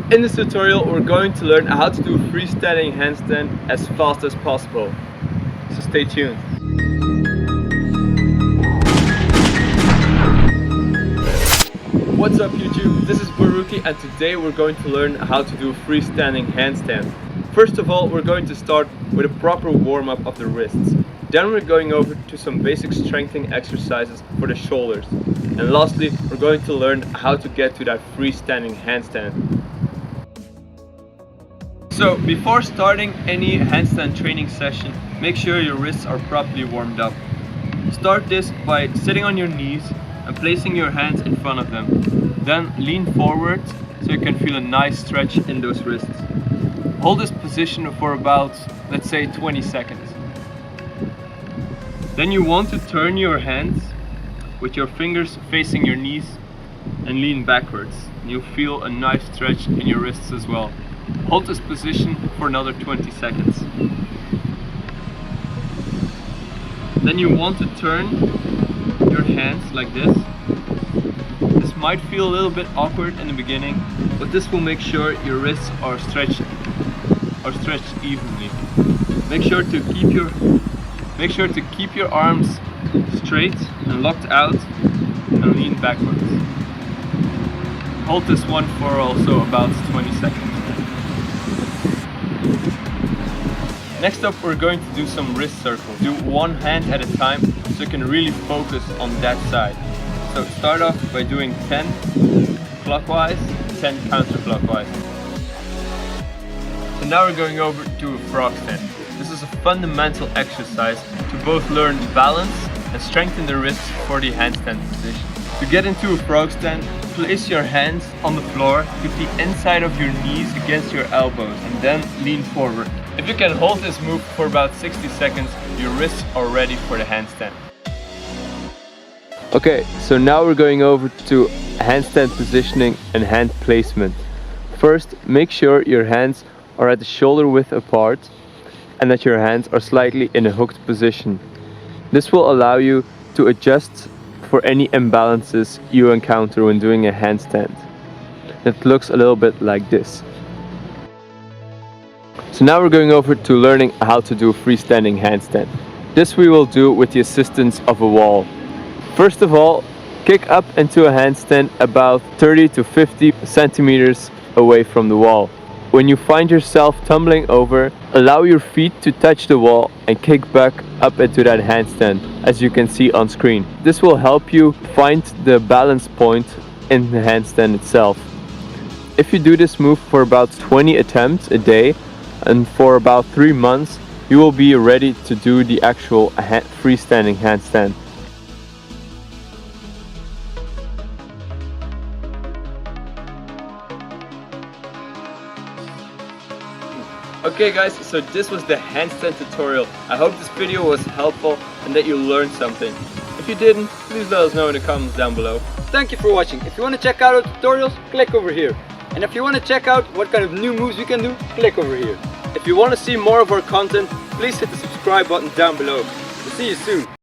In this tutorial we're going to learn how to do freestanding handstand as fast as possible. So stay tuned. What's up YouTube? This is BarRookie and today we're going to learn how to do freestanding handstand. First of all, we're going to start with a proper warm-up of the wrists. Then we're going over to some basic strengthening exercises for the shoulders. And lastly, we're going to learn how to get to that freestanding handstand. So before starting any handstand training session, make sure your wrists are properly warmed up. Start this by sitting on your knees and placing your hands in front of them. Then lean forward so you can feel a nice stretch in those wrists. Hold this position for about, let's say, 20 seconds. Then you want to turn your hands with your fingers facing your knees and lean backwards. You'll feel a nice stretch in your wrists as well. Hold this position for another 20 seconds. Then you want to turn your hands like this. This might feel a little bit awkward in the beginning, but this will make sure your wrists are stretched evenly. Make sure to keep your arms straight and locked out and lean backwards. Hold this one for also about 20 seconds. Next up, we're going to do some wrist circles. Do one hand at a time so you can really focus on that side. So start off by doing 10 clockwise, 10 counterclockwise. So now we're going over to a frog stand. This is a fundamental exercise to both learn balance and strengthen the wrists for the handstand position. To get into a frog stand, place your hands on the floor, keep the inside of your knees against your elbows and then lean forward. If you can hold this move for about 60 seconds, your wrists are ready for the handstand. Okay, so now we're going over to handstand positioning and hand placement. First, make sure your hands are at the shoulder width apart and that your hands are slightly in a hooked position. This will allow you to adjust for any imbalances you encounter when doing a handstand. It looks a little bit like this. So now we're going over to learning how to do freestanding handstand. This we will do with the assistance of a wall. First of all, kick up into a handstand about 30 to 50 centimeters away from the wall. When you find yourself tumbling over, allow your feet to touch the wall and kick back up into that handstand, as you can see on screen. This will help you find the balance point in the handstand itself. If you do this move for about 20 attempts a day and for about 3 months, you will be ready to do the actual freestanding handstand. Okay guys, so this was the handstand tutorial. I hope this video was helpful and that you learned something. If you didn't, please let us know in the comments down below. Thank you for watching. If you want to check out our tutorials, click over here. And if you want to check out what kind of new moves we can do, click over here. If you want to see more of our content, please hit the subscribe button down below. We'll see you soon.